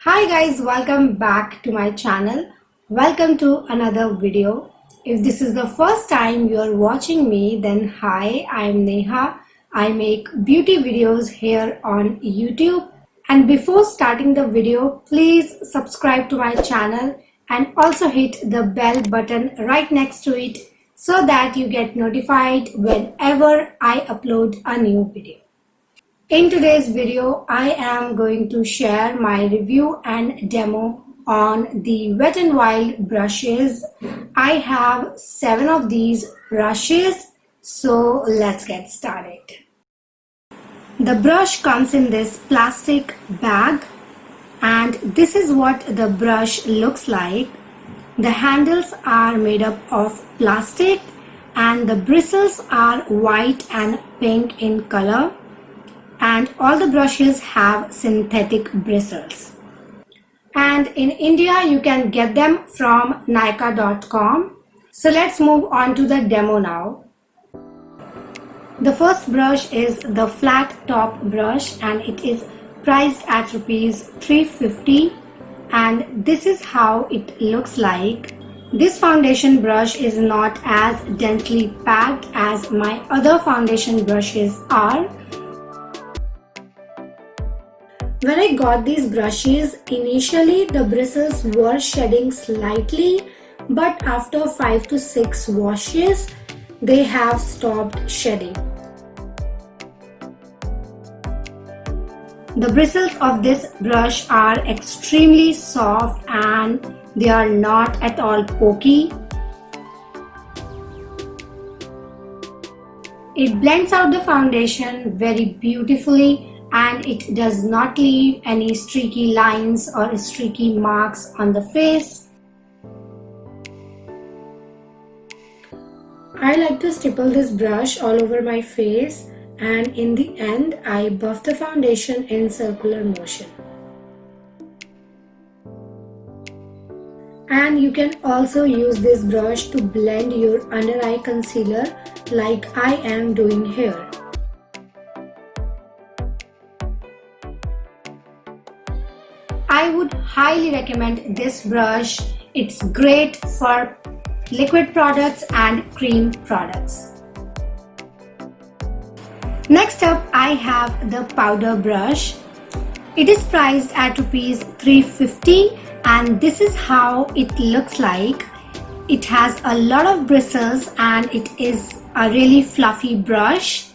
Hi guys, welcome back to my channel. Welcome to another video. If this is the first time you are watching me, then hi, I'm Neha. I make beauty videos here on YouTube. And before starting the video, please subscribe to my channel and also hit the bell button right next to it so that you get notified whenever I upload a new video. In today's video, I am going to share my review and demo on the Wet n Wild brushes. I have 7 of these brushes, so let's get started. The brush comes in this plastic bag and this is what the brush looks like. The handles are made up of plastic and the bristles are white and pink in color. And all the brushes have synthetic bristles. And in India, you can get them from Nykaa.com. So let's move on to the demo now. The first brush is the flat top brush and it is priced at rupees 350 and this is how it looks like. This foundation brush is not as densely packed as my other foundation brushes are. When I got these brushes, initially the bristles were shedding slightly, but after 5 to 6 washes, they have stopped shedding. The bristles of this brush are extremely soft and they are not at all pokey. It blends out the foundation very beautifully and it does not leave any streaky lines or streaky marks on the face. I like to stipple this brush all over my face and in the end I buff the foundation in circular motion. And you can also use this brush to blend your under eye concealer like I am doing here. I would highly recommend this brush. It's great for liquid products and cream products. Next up, I have the powder brush. It is priced at rupees 350 and this is how it looks like. It has a lot of bristles and it is a really fluffy brush.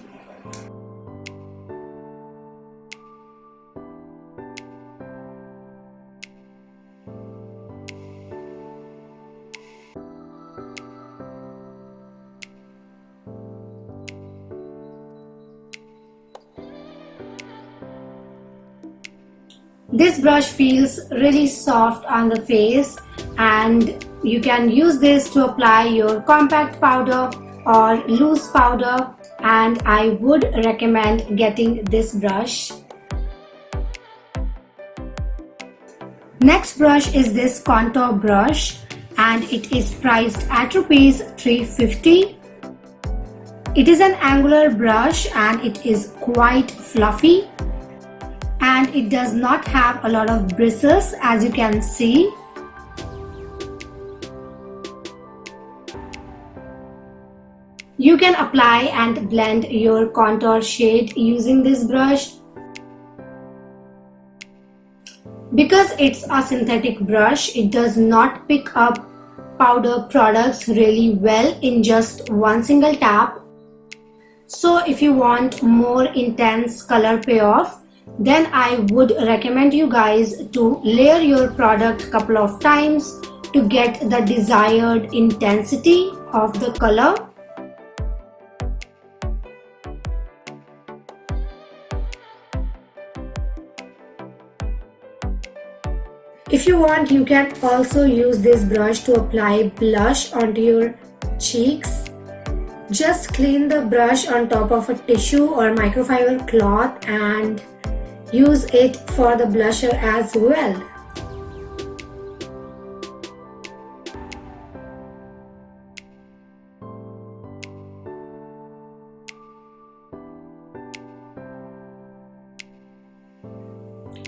This brush feels really soft on the face and you can use this to apply your compact powder or loose powder, and I would recommend getting this brush. Next brush is this contour brush and it is priced at rupees 350. It is an angular brush and it is quite fluffy. And it does not have a lot of bristles, as you can see. You can apply and blend your contour shade using this brush. Because it's a synthetic brush, it does not pick up powder products really well in just one single tap. So if you want more intense color payoff, then I would recommend you guys to layer your product a couple of times to get the desired intensity of the color. If you want, you can also use this brush to apply blush onto your cheeks. Just clean the brush on top of a tissue or microfiber cloth and use it for the blusher as well.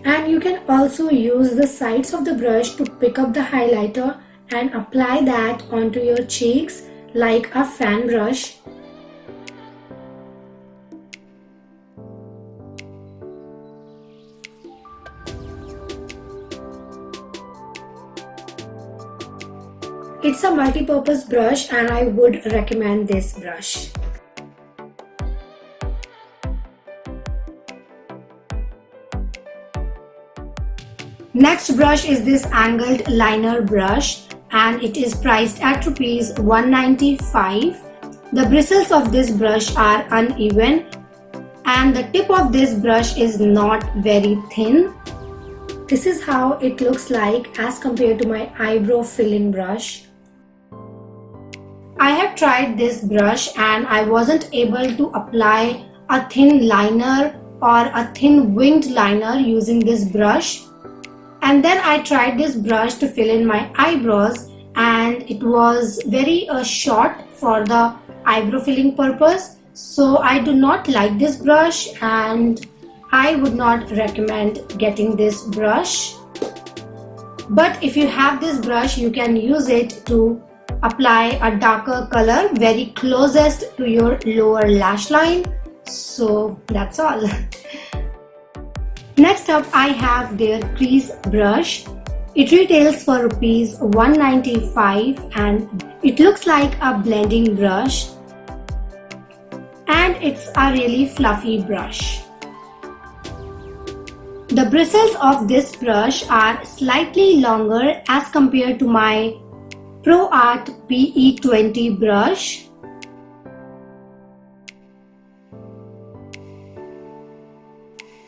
And you can also use the sides of the brush to pick up the highlighter and apply that onto your cheeks like a fan brush. It's a multi-purpose brush and I would recommend this brush. Next brush is this angled liner brush and it is priced at rupees 195. The bristles of this brush are uneven and the tip of this brush is not very thin. This is how it looks like as compared to my eyebrow filling brush. I have tried this brush and I wasn't able to apply a thin liner or a thin winged liner using this brush. And then I tried this brush to fill in my eyebrows and it was very short for the eyebrow filling purpose. So I do not like this brush and I would not recommend getting this brush. But if you have this brush, you can use it to apply a darker color very closest to your lower lash line. So that's all. Next up I have their crease brush. It retails for rupees 195 and it looks like a blending brush and it's a really fluffy brush. The bristles of this brush are slightly longer as compared to my Pro Art PE20 brush.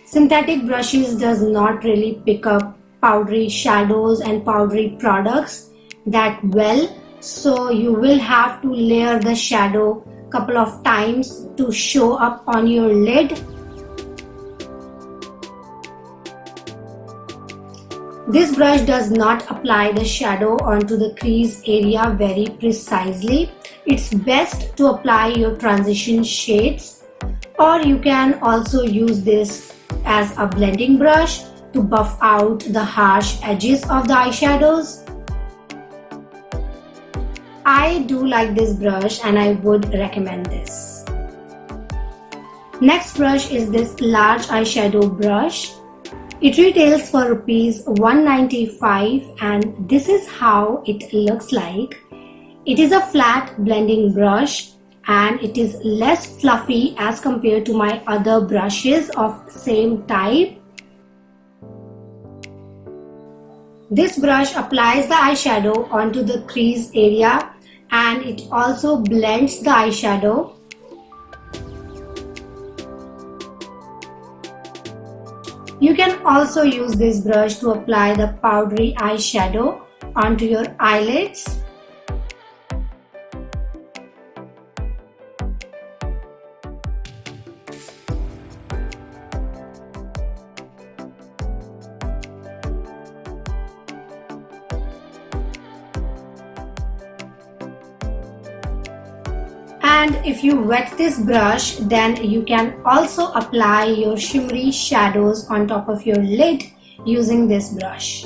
Synthetic brushes does not really pick up powdery shadows and powdery products that well, so you will have to layer the shadow a couple of times to show up on your lid. This brush does not apply the shadow onto the crease area very precisely. It's best to apply your transition shades, or you can also use this as a blending brush to buff out the harsh edges of the eyeshadows. I do like this brush and I would recommend this. Next brush is this large eyeshadow brush. It retails for rupees 195 and this is how it looks like. It is a flat blending brush and it is less fluffy as compared to my other brushes of same type. This brush applies the eyeshadow onto the crease area and it also blends the eyeshadow. You can also use this brush to apply the powdery eyeshadow onto your eyelids. And if you wet this brush, then you can also apply your shimmery shadows on top of your lid using this brush.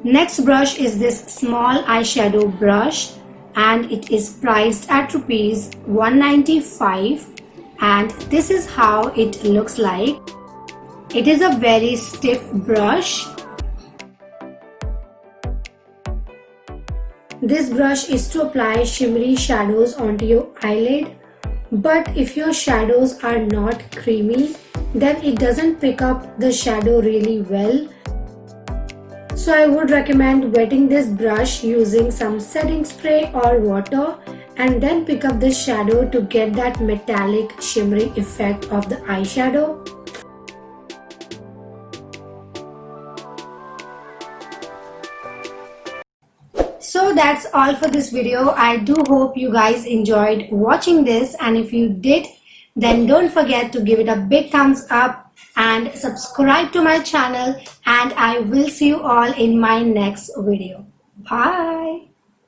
Next brush is this small eyeshadow brush and it is priced at rupees 195. And this is how it looks like. It is a very stiff brush. This brush is to apply shimmery shadows onto your eyelid, but if your shadows are not creamy, then it doesn't pick up the shadow really well. So I would recommend wetting this brush using some setting spray or water and then pick up the shadow to get that metallic shimmery effect of the eyeshadow. So that's all for this video. I do hope you guys enjoyed watching this, and if you did, then don't forget to give it a big thumbs up and subscribe to my channel, and I will see you all in my next video. Bye.